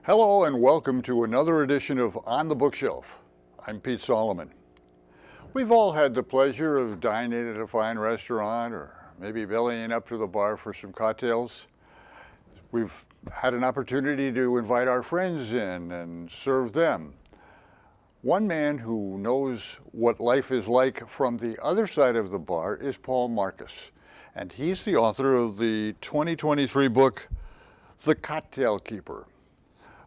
Hello and welcome to another edition of On the Bookshelf. I'm Pete Solomon. We've all had the pleasure of dining at a fine restaurant or maybe bellying up to the bar for some cocktails. We've had an opportunity to invite our friends in and serve them. One man who knows what life is like from the other side of the bar is Paul Markis, and he's the author of the 2023 book, The Cocktail Keeper.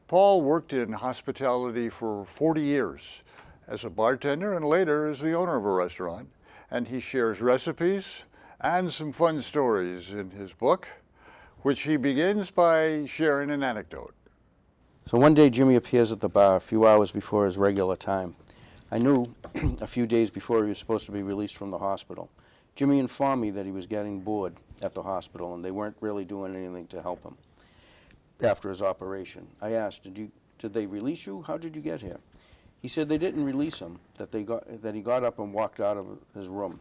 Paul worked in hospitality for 40 years as a bartender and later as the owner of a restaurant, and he shares recipes and some fun stories in his book, which he begins by sharing an anecdote. So one day Jimmy appears at the bar a few hours before his regular time. I knew a few days before he was supposed to be released from the hospital. Jimmy informed me that he was getting bored at the hospital and they weren't really doing anything to help him after his operation. I asked, did they release you? How did you get here? He said they didn't release him, that he got up and walked out of his room,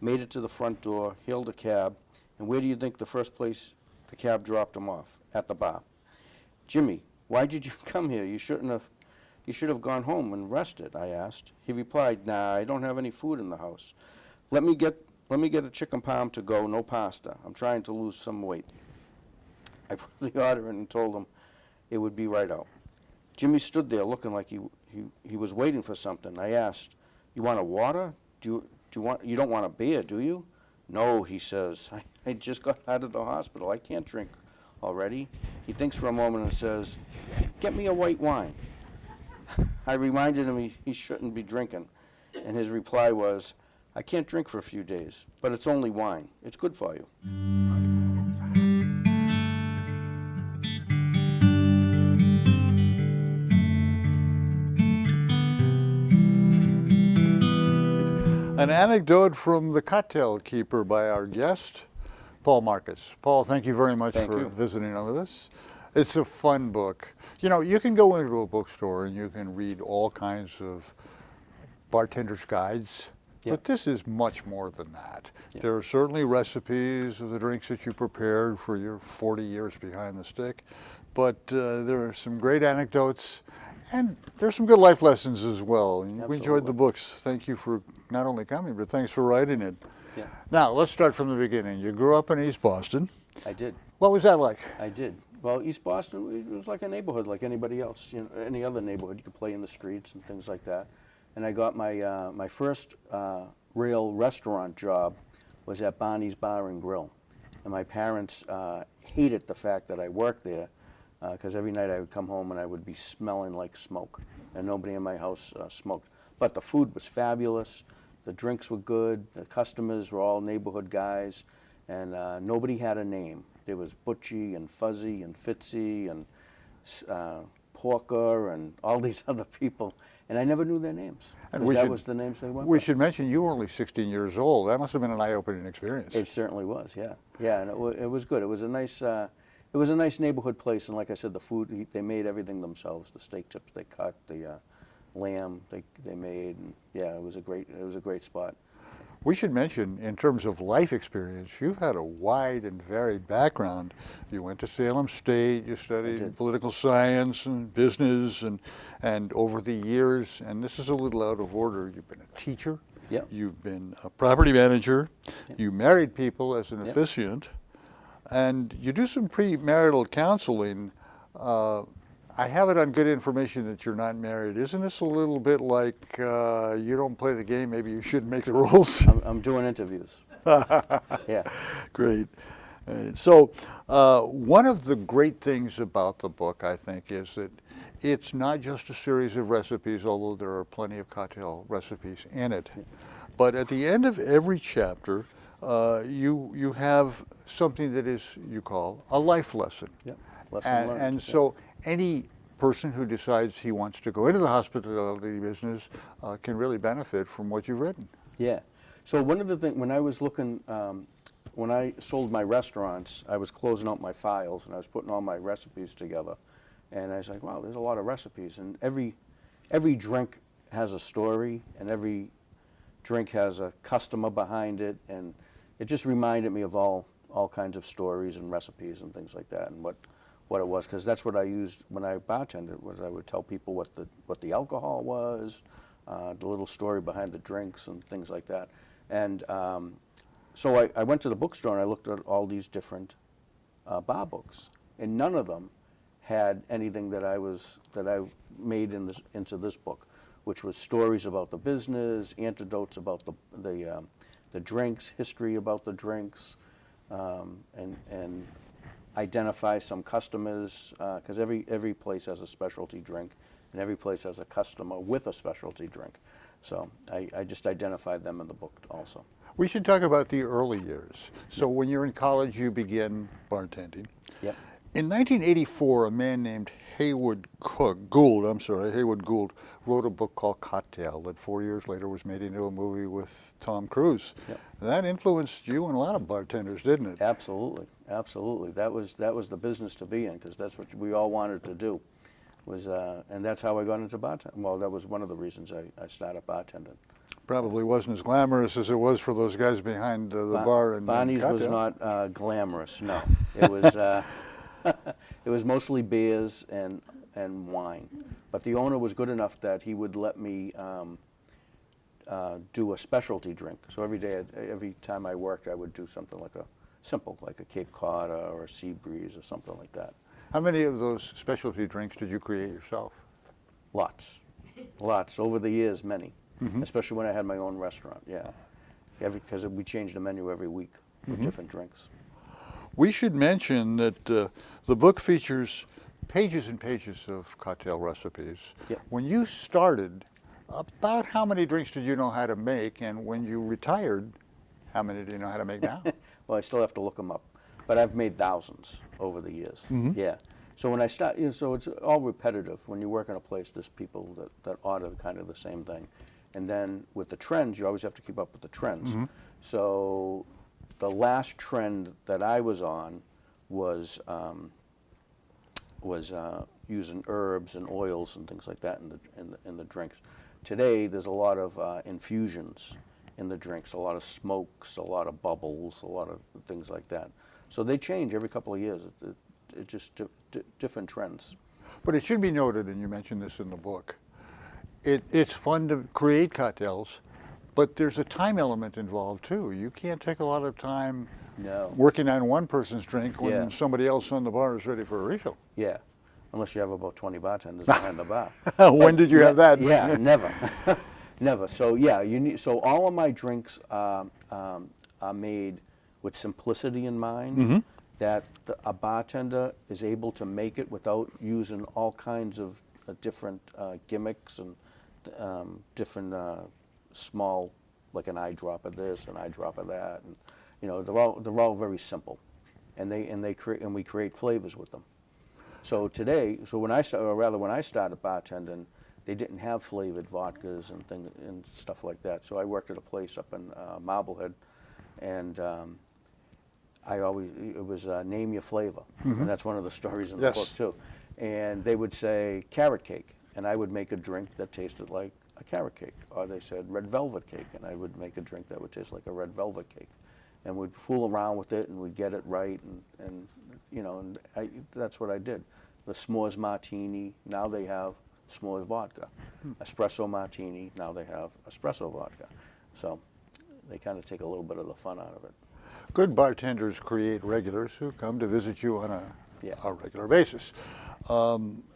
made it to the front door, hailed a cab, and where do you think the first place the cab dropped him off? At the bar. Jimmy, why did you come here? You should have gone home and rested, I asked. He replied, nah, I don't have any food in the house. Let me get a chicken parm to go, no pasta. I'm trying to lose some weight. I put the order in and told him it would be right out. Jimmy stood there looking like he was waiting for something. I asked, you want a water? You don't want a beer, do you? No, he says. I just got out of the hospital. I can't drink already. He thinks for a moment and says, get me a white wine. I reminded him he shouldn't be drinking, and his reply was, I can't drink for a few days, but it's only wine. It's good for you. An anecdote from The Cocktail Keeper by our guest, Paul Markis. Paul, thank you very much for visiting with us. It's a fun book. You know, you can go into a bookstore and you can read all kinds of bartender's guides, but this is much more than that. There are certainly recipes of the drinks that you prepared for your 40 years behind the stick, but there are some great anecdotes. And there's some good life lessons as well. Absolutely. We enjoyed the books. Thank you for not only coming, but thanks for writing it. Yeah. Now, let's start from the beginning. You grew up in East Boston. I did. What was that like? I did. Well, East Boston, it was like a neighborhood like anybody else. You know, any other neighborhood, you could play in the streets and things like that. And I got my my first real restaurant job was at Barney's Bar and Grill. And my parents hated the fact that I worked there, because every night I would come home and I would be smelling like smoke, and nobody in my house smoked. But the food was fabulous, the drinks were good, the customers were all neighborhood guys, and nobody had a name. There was Butchie and Fuzzy and Fitzy and Porker and all these other people, and I never knew their names. And that was the names they went by. We should mention you were only 16 years old. That must have been an eye-opening experience. It certainly was, yeah. Yeah, and it was good. It was a nice... It was a nice neighborhood place, and like I said, the food, they made everything themselves. The steak tips they cut, the lamb they made, and yeah, it was a great spot. We should mention, in terms of life experience, you've had a wide and varied background. You went to Salem State, you studied political science and business, and over the years, and this is a little out of order, you've been a teacher, you've been a property manager, you married people as an officiant, and you do some premarital counseling. I have it on good information that you're not married. Isn't this a little bit like you don't play the game, maybe you shouldn't make the rules? I'm doing interviews. Yeah. Great. So one of the great things about the book, I think, is that it's not just a series of recipes, although there are plenty of cocktail recipes in it. But at the end of every chapter, you have something that is, you call, a life lesson. Yeah, lesson learned. And so any person who decides he wants to go into the hospitality business can really benefit from what you've written. Yeah. So one of the things, when I was looking, when I sold my restaurants, I was closing out my files and I was putting all my recipes together. And I was like, wow, there's a lot of recipes. And every drink has a story, and every drink has a customer behind it, and it just reminded me of all kinds of stories and recipes and things like that, and what it was, because that's what I used when I bartended. Was I would tell people what the alcohol was, the little story behind the drinks and things like that. And so I went to the bookstore and I looked at all these different bar books, and none of them had anything that I made into this book, which was stories about the business, anecdotes about the drinks, history about the drinks, and identify some customers, because every place has a specialty drink, and every place has a customer with a specialty drink. So I just identified them in the book also. We should talk about the early years. So when you're in college, you begin bartending. Yep. In 1984, a man named Haywood Gould wrote a book called Cocktail that 4 years later was made into a movie with Tom Cruise. Yep. That influenced you and a lot of bartenders, didn't it? Absolutely, absolutely. That was the business to be in, because that's what we all wanted to do. And that's how I got into bartending. Well, that was one of the reasons I started bartending. Probably wasn't as glamorous as it was for those guys behind the bar. And Bonnie's was Cocktail. not glamorous. No, it was it was mostly beers and wine. But the owner was good enough that he would let me do a specialty drink. So every time I worked, I would do something like a Cape Cod or a Sea Breeze or something like that. How many of those specialty drinks did you create yourself? Lots, lots over the years, many. Especially when I had my own restaurant. Yeah, because we changed the menu every week with different drinks. We should mention that the book features pages and pages of cocktail recipes. Yep. When you started, about how many drinks did you know how to make? And when you retired, how many do you know how to make now? Well, I still have to look them up, but I've made thousands over the years. Yeah. So when I start, so it's all repetitive. When you work in a place, there's people that order kind of the same thing. And then with the trends, you always have to keep up with the trends. So the last trend that I was on was using herbs and oils and things like that in the drinks. Today, there's a lot of infusions in the drinks, a lot of smokes, a lot of bubbles, a lot of things like that. So they change every couple of years. It's just different trends. But it should be noted, and you mentioned this in the book, it's fun to create cocktails, but there's a time element involved too. You can't take a lot of time working on one person's drink when somebody else on the bar is ready for a refill. Yeah, unless you have about 20 bartenders behind the bar. When did you have that? Yeah, never. Never. So yeah, so all of my drinks are made with simplicity in mind, that a bartender is able to make it without using all kinds of different gimmicks and different small, like an eye drop of this, an eye drop of that, and they're all very simple, and we create flavors with them. So when I started bartending, they didn't have flavored vodkas and stuff like that. So I worked at a place up in Marblehead, and it was name your flavor, and that's one of the stories in the book too. And they would say carrot cake, and I would make a drink that tasted like a carrot cake. Or they said red velvet cake, and I would make a drink that would taste like a red velvet cake. And we'd fool around with it, and we'd get it right, and that's what I did. The s'mores martini, now they have s'mores vodka. Espresso martini, now they have espresso vodka. So they kind of take a little bit of the fun out of it. Good bartenders create regulars who come to visit you on a regular basis.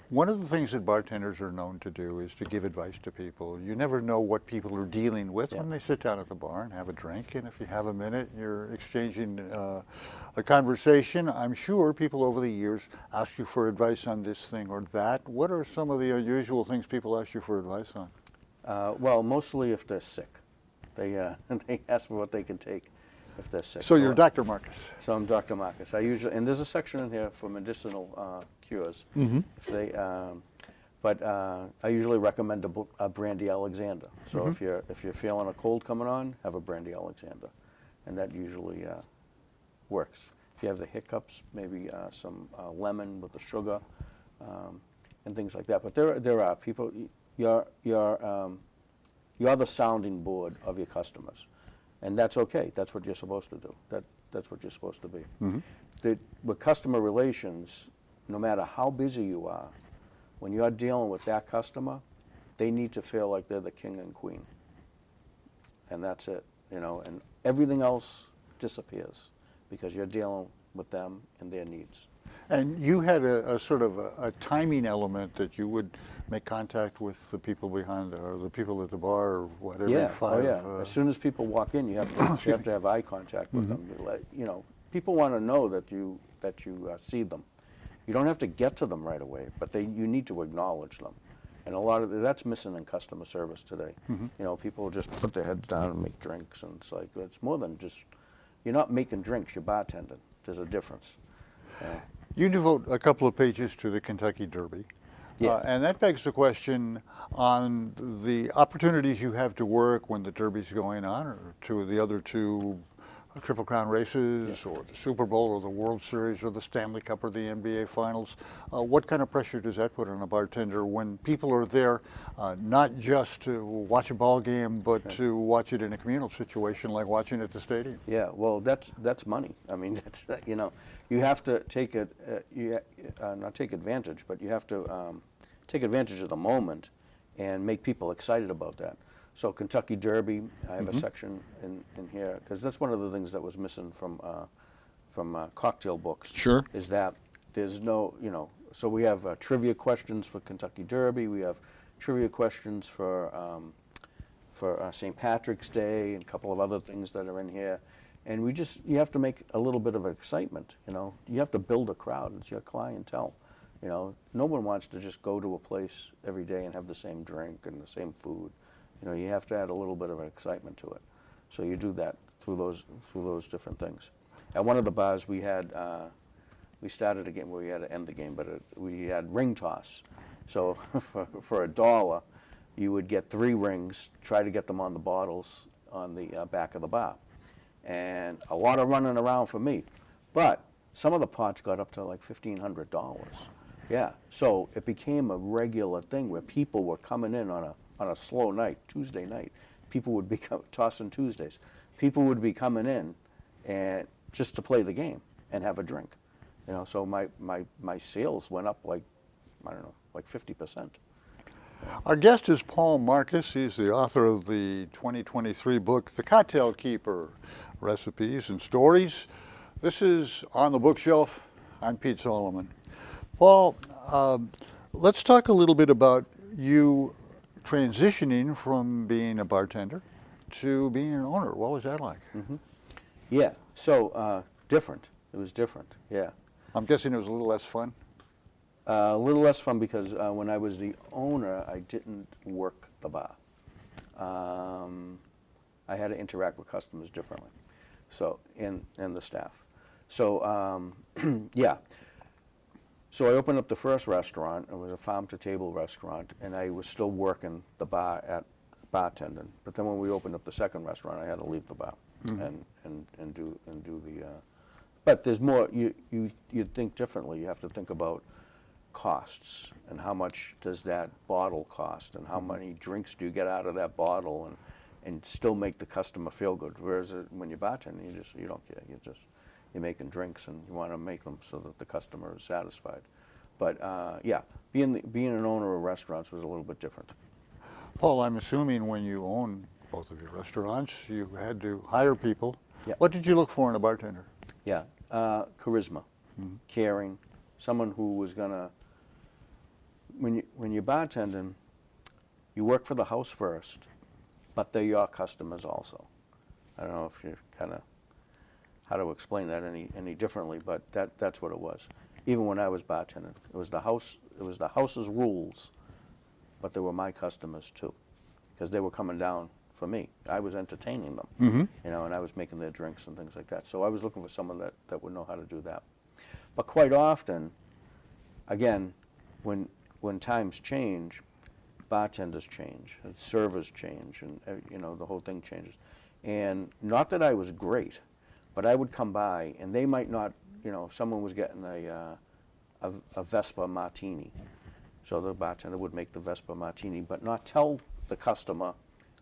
One of the things that bartenders are known to do is to give advice to people. You never know what people are dealing with when they sit down at the bar and have a drink, and if you have a minute, you're exchanging a conversation. I'm sure people over the years ask you for advice on this thing or that. What are some of the unusual things people ask you for advice on? Well, mostly if they're sick. They ask for what they can take if they're sick. So you're Dr. Markis. So I'm Dr. Markis. And there's a section in here for medicinal cures. If they, but I usually recommend a Brandy Alexander. So if you're feeling a cold coming on, have a Brandy Alexander, and that usually works. If you have the hiccups, maybe some lemon with the sugar and things like that. But there are people. You're the sounding board of your customers. And that's okay. That's what you're supposed to do. That's what you're supposed to be. With customer relations, no matter how busy you are, when you're dealing with that customer, they need to feel like they're the king and queen. And that's it, you know, and everything else disappears because you're dealing with them and their needs. And you had a sort of a timing element that you would make contact with the people behind, or the people at the bar, or whatever. Yeah, five, oh yeah. As soon as people walk in, you have to have eye contact with them. You know, people want to know that you see them. You don't have to get to them right away, but you need to acknowledge them. And a lot of that's missing in customer service today. You know, people just put their heads down and make drinks, and it's like, it's more than just, you're not making drinks, you're bartending. There's a difference. You devote a couple of pages to the Kentucky Derby. Yeah. And that begs the question on the opportunities you have to work when the Derby's going on, or to the other two Triple Crown races, or the Super Bowl, or the World Series, or the Stanley Cup, or the NBA Finals. What kind of pressure does that put on a bartender when people are there not just to watch a ball game, but to watch it in a communal situation like watching at the stadium? Yeah, well, that's money. I mean, that's, you know, you have to take it, not take advantage, but you have to take advantage of the moment and make people excited about that. So Kentucky Derby, I have a section in here, because that's one of the things that was missing from cocktail books. Sure. Is that there's no, you know, so we have trivia questions for Kentucky Derby, we have trivia questions for St. Patrick's Day, and a couple of other things that are in here. And you have to make a little bit of excitement, you know. You have to build a crowd, it's your clientele. You know, no one wants to just go to a place every day and have the same drink and the same food. You know, you have to add a little bit of excitement to it. So you do that through those different things. At one of the bars we had, we started a game where we had to end the game, but we had ring toss. So for $1, you would get 3 rings, try to get them on the bottles on the back of the bar. And a lot of running around for me. But some of the pots got up to like $1,500. Yeah, so it became a regular thing where people were coming in on a slow night, Tuesday night. People would be tossing Tuesdays. People would be coming in and just to play the game and have a drink. You know, so my sales went up like, I don't know, like 50%. Our guest is Paul Markis. He's the author of the 2023 book, The Cocktail Keeper, Recipes and Stories. This is On the Bookshelf. I'm Pete Solomon. Paul, let's talk a little bit about you transitioning from being a bartender to being an owner. What was that like? Yeah, so different. It was different, yeah. I'm guessing it was a little less fun? A little less fun because when I was the owner, I didn't work the bar. I had to interact with customers differently, so and the staff. So yeah. So I opened up the first restaurant. It was a farm-to-table restaurant, and I was still working the bar at bartending. But then when we opened up the second restaurant, I had to leave the bar and do the. But there's more. You think differently. You have to think about costs and how much does that bottle cost, and how many drinks do you get out of that bottle, and still make the customer feel good. Whereas when you're bartending, you don't care. You're making drinks, and you want to make them so that the customer is satisfied. But yeah, being an owner of restaurants was a little bit different. Paul, I'm assuming when you own both of your restaurants, you had to hire people. Yeah. What did you look for in a bartender? Yeah, charisma, caring, someone who was gonna. When you're bartending, you work for the house first, but they're your customers also. I don't know if you kind of how to explain that any differently, but that's what it was. Even when I was bartending, it was the house's rules, but they were my customers too, because they were coming down for me. I was entertaining them, you know, and I was making their drinks and things like that. So I was looking for someone that would know how to do that. But quite often, again, when times change, bartenders change, and servers change, and you know, the whole thing changes. And not that I was great, but I would come by, and they might not, you know, if someone was getting a Vespa Martini, so the bartender would make the Vespa Martini, but not tell the customer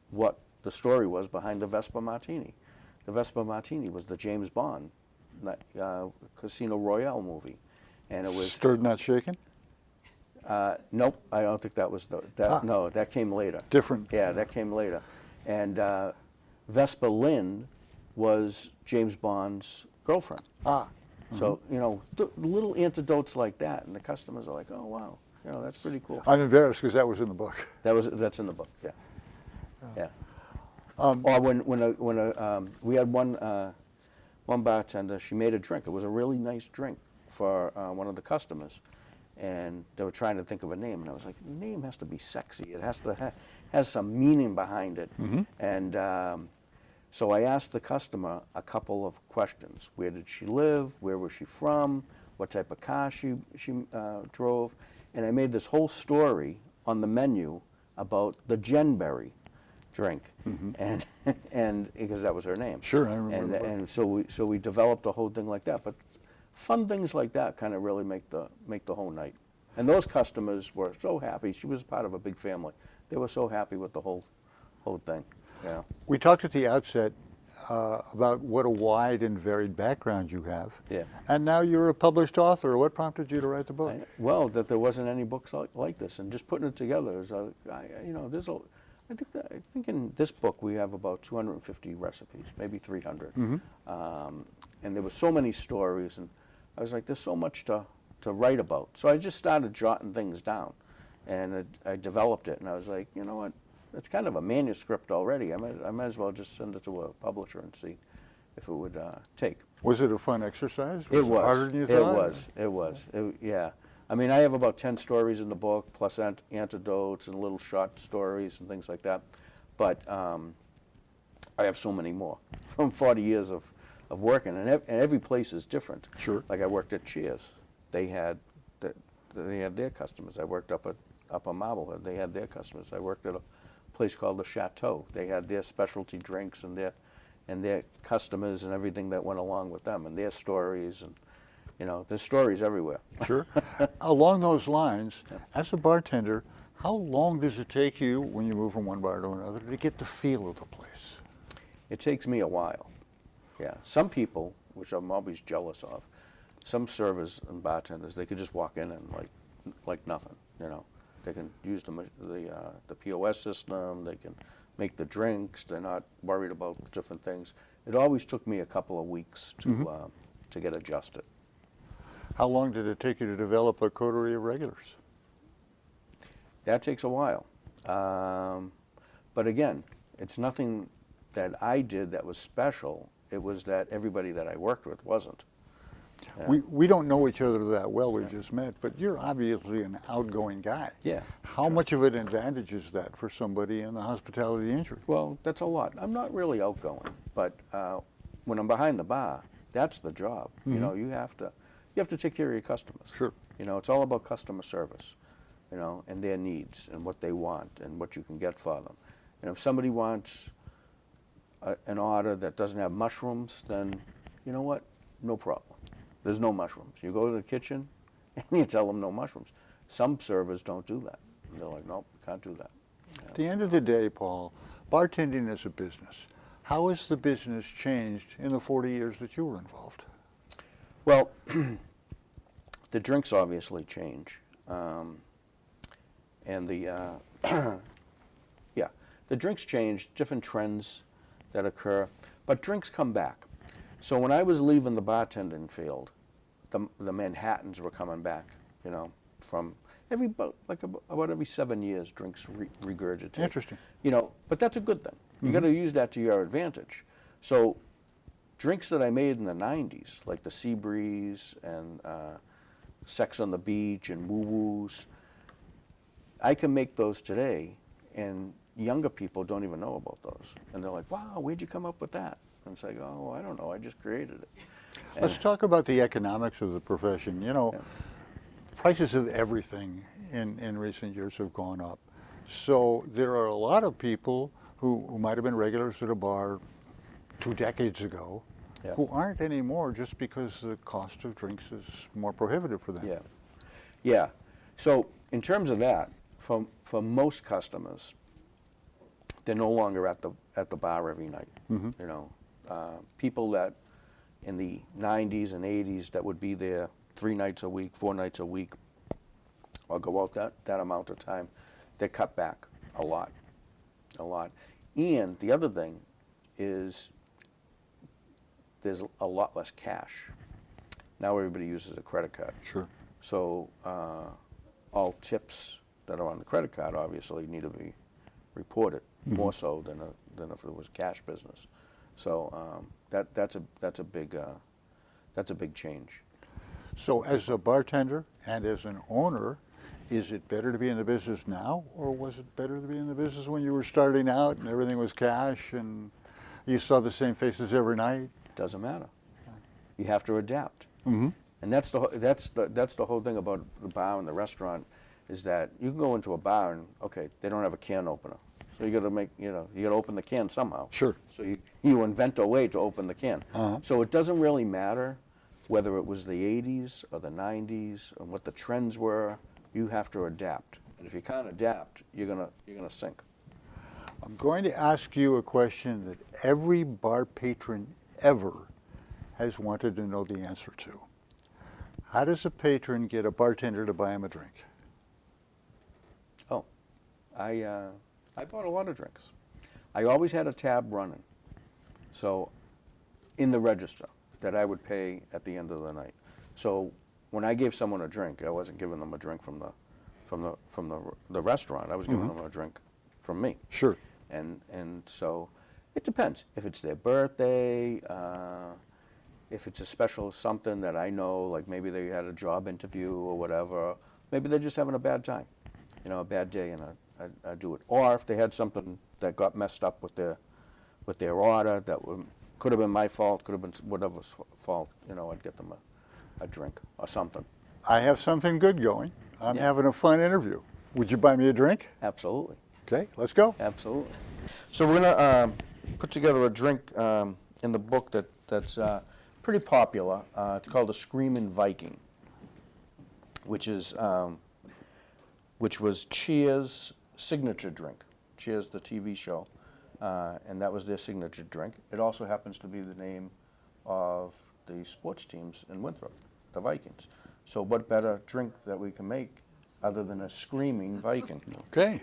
what the story was behind the Vespa Martini. The Vespa Martini was the James Bond Casino Royale movie, and it was Stirred Not Shaken? nope, I don't think that was no, that came later. Different. Yeah, that came later. And Vespa Lynn was James Bond's girlfriend. Ah. So, you know, little anecdotes like that, and the customers are like, oh, wow, you know, that's pretty cool. I'm embarrassed because that was in the book. That's in the book, yeah. Yeah. Or we had one bartender, she made a drink. It was a really nice drink for one of the customers. And they were trying to think of a name, and I was like, the name has to be sexy. It has to has some meaning behind it. And so I asked the customer a couple of questions. Where did she live? Where was she from? What type of car she drove? And I made this whole story on the menu about the Genberry drink, and because that was her name. Sure, I remember. And so we developed a whole thing like that. But fun things like that kind of really make the whole night. And those customers were so happy. She was part of a big family. They were so happy with the whole thing. Yeah. We talked at the outset about what a wide and varied background you have. Yeah. And now you're a published author. What prompted you to write the book? Well, that there wasn't any books like this, and just putting it together is, you know, there's a. I think in this book we have about 250 recipes, maybe 300, and there were so many stories, and I was like, there's so much to write about. So I just started jotting things down, and I developed it, and I was like, you know what, it's kind of a manuscript already. I might as well just send it to a publisher and see if it would take. Was it a fun exercise? It was. Harder than you thought? It was. Yeah. I mean, I have about 10 stories in the book, plus anecdotes and little short stories and things like that. But I have so many more from 40 years of working, and every place is different. Sure. Like I worked at Cheers. They had their customers. I worked up on Marblehead. They had their customers. I worked at a place called the Chateau. They had their specialty drinks and their customers and everything that went along with them, and their stories, and you know, there's stories everywhere. Sure. Along those lines, as a bartender, how long does it take you when you move from one bar to another to get the feel of the place? It takes me a while. Yeah. Some people, which I'm always jealous of, some servers and bartenders, they could just walk in and like nothing. You know, they can use the POS system. They can make the drinks. They're not worried about different things. It always took me a couple of weeks to get adjusted. How long did it take you to develop a coterie of regulars? That takes a while. But again, it's nothing that I did that was special. It was that everybody that I worked with wasn't. Yeah. We don't know each other that well, we just met, but you're obviously an outgoing guy. Yeah. How much of an advantage is that for somebody in the hospitality industry? Well, that's a lot. I'm not really outgoing, but when I'm behind the bar, that's the job. You know, you have to take care of your customers. Sure. You know, it's all about customer service, you know, and their needs and what they want and what you can get for them. And if somebody wants an order that doesn't have mushrooms, then you know what? No problem. There's no mushrooms. You go to the kitchen and you tell them no mushrooms. Some servers don't do that. They're like, nope, can't do that. Yeah. At the end of the day, Paul, bartending is a business. How has the business changed in the 40 years that you were involved? Well, the drinks obviously change, and the drinks change. Different trends that occur, but drinks come back. So when I was leaving the bartending field, the Manhattans were coming back. You know, from about every 7 years, drinks regurgitate. Interesting. You know, but that's a good thing. You got to use that to your advantage. So drinks that I made in the 90s, like the Sea Breeze and Sex on the Beach and Woo Woos, I can make those today, and younger people don't even know about those. And they're like, wow, where'd you come up with that? And it's like, oh, I don't know, I just created it. Let's talk about the economics of the profession. You know, prices of everything in recent years have gone up. So there are a lot of people who might have been regulars at a bar 2 decades ago who aren't anymore just because the cost of drinks is more prohibitive for them. Yeah. So in terms of that, for most customers, they're no longer at the bar every night. You know, people that in the 90s and 80s that would be there 3 nights a week, 4 nights a week, or go out that amount of time, they cut back a lot. And the other thing is there's a lot less cash. Now everybody uses a credit card. Sure. So all tips that are on the credit card obviously need to be reported, more so than if it was cash business. So that's a big change. So as a bartender and as an owner, is it better to be in the business now, or was it better to be in the business when you were starting out and everything was cash and you saw the same faces every night? Doesn't matter. You have to adapt. Mm-hmm. And that's the whole thing about the bar and the restaurant, is that you can go into a bar and, okay, they don't have a can opener. So you got to you got to open the can somehow. Sure. So you invent a way to open the can. Uh-huh. So it doesn't really matter whether it was the 80s or the 90s and what the trends were. You have to adapt. And if you can't adapt, you're gonna sink. I'm going to ask you a question that every bar patron ever has wanted to know the answer to. How does a patron get a bartender to buy him a drink? Oh, I bought a lot of drinks. I always had a tab running, so in the register that I would pay at the end of the night. So when I gave someone a drink, I wasn't giving them a drink from the restaurant. I was giving them a drink from me. Sure. And so it depends. If it's their birthday, if it's a special something that I know, like maybe they had a job interview or whatever, maybe they're just having a bad time, a bad day, and I do it. Or if they had something that got messed up with their order that could have been my fault, could have been whatever's fault, I'd get them a drink or something. I have something good going. I'm Yeah. having a fun interview. Would you buy me a drink? Absolutely. Okay, let's go. Absolutely. So we're going to put together a drink in the book that's pretty popular. It's called a Screamin' Viking, which was Cheers' signature drink. Cheers, the TV show, and that was their signature drink. It also happens to be the name of the sports teams in Winthrop, the Vikings. So what better drink that we can make other than a Screaming Viking? Okay.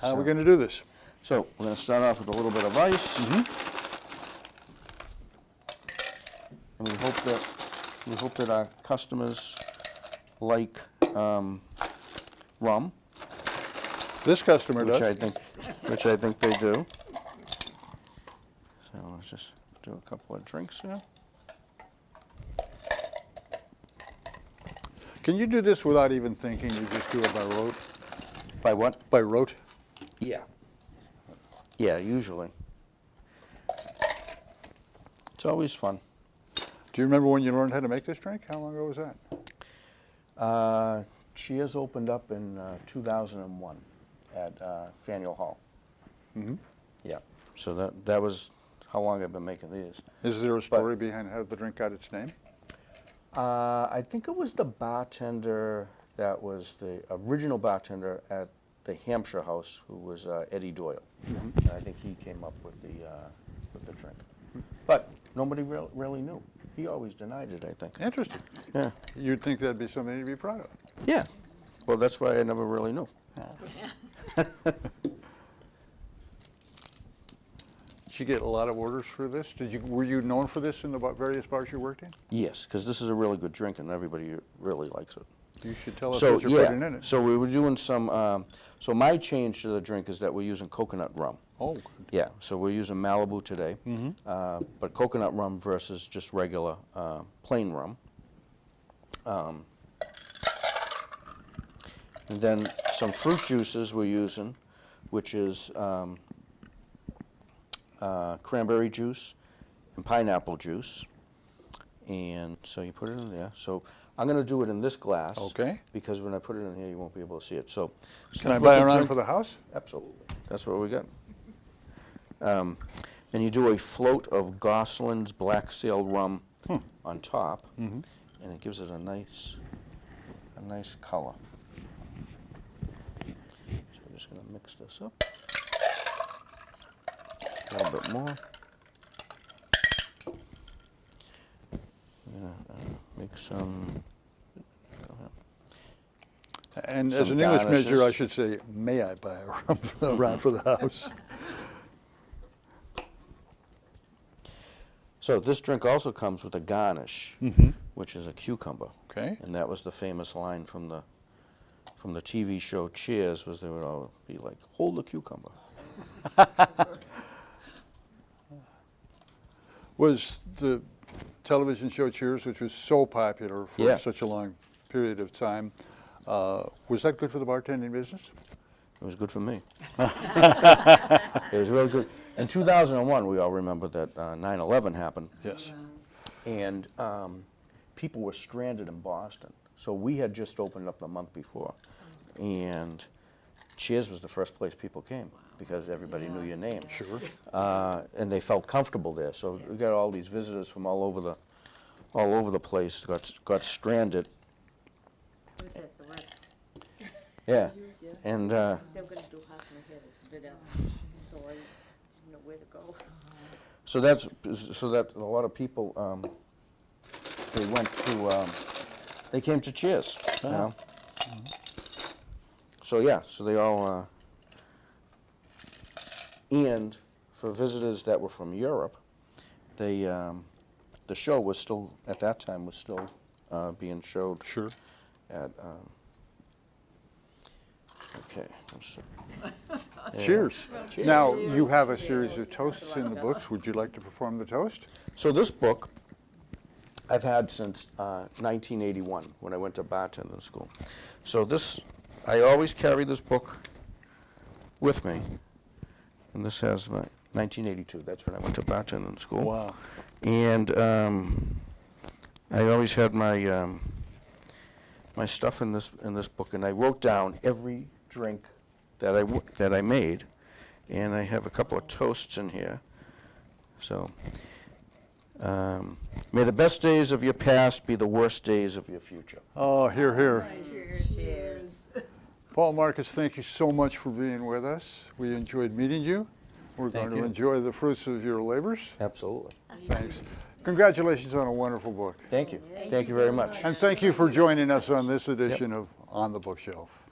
How are we going to do this? So we're going to start off with a little bit of ice. And we hope that our customers like rum, This customer which does. I think they do. So let's just do a couple of drinks here. Can you do this without even thinking? You just do it by rote? By what? By rote? Yeah. Yeah, usually. It's always fun. Do you remember when you learned how to make this drink? How long ago was that? Cheers opened up in 2001 at Faneuil Hall. Yeah. So that was how long I've been making these. Is there a story behind how the drink got its name? I think it was the bartender that was the original bartender at the Hampshire House, who was Eddie Doyle. And I think he came up with the drink. But nobody really knew. He always denied it, I think. Interesting. Yeah. You'd think that'd be something to be proud of. Yeah. Well, that's why I never really knew. Did you get a lot of orders for this? Were you known for this in the various bars you worked in? Yes, because this is a really good drink and everybody really likes it. You should tell us So what you're putting in it. so we were doing some. So my change to the drink is that we're using coconut rum. Oh, good. Yeah, so we're using Malibu today, but coconut rum versus just regular plain rum. And then some fruit juices we're using, which is cranberry juice and pineapple juice. And so you put it in there. So I'm going to do it in this glass. Okay. Because when I put it in here, you won't be able to see it. So Can I buy around for the house? Absolutely. That's what we got. And you do a float of Goslin's Black Sail rum on top, and it gives it a nice color. So we're just going to mix this up a little bit more. Make some And some as an English major, I garnishes. should say, may I buy a round for the house? So this drink also comes with a garnish, Mm-hmm. which is a cucumber. Okay. And that was the famous line from the TV show Cheers, was they would all be like, hold the cucumber. Was the television show Cheers, which was so popular for Yeah. such a long period of time, was that good for the bartending business? It was good for me. It was really good. In 2001, we all remember that 9/11 happened, Yes. and people were stranded in Boston. So we had just opened up the month before, and Cheers was the first place people came because everybody knew your name. Sure. And they felt comfortable there. So we got all these visitors from all over the place got stranded. Was at the Ritz. Yeah, and They were gonna do half my head at Vidal, so I didn't know where to go. so that a lot of people they came to Cheers. You know? So yeah, so they all and for visitors that were from Europe, they the show was still at that time was still being showed Sure. at. Okay, let's see. Cheers. Now, you have a series of toasts in the books. Would you like to perform the toast? So this book I've had since 1981 when I went to bartending school. So this, I always carry this book with me. And this has my 1982, that's when I went to bartending school. Wow. And I always had my my stuff in this book, and I wrote down every drink that I made, and I have a couple of toasts in here. So, may the best days of your past be the worst days of your future. Oh, hear, hear. Cheers. Paul Markis, thank you so much for being with us. We enjoyed meeting you. We're Thank going to you. enjoy the fruits of your labors. Absolutely. Thanks. Congratulations on a wonderful book. Thank you. Thank you very much. And thank you for joining us on this edition of On the Bookshelf.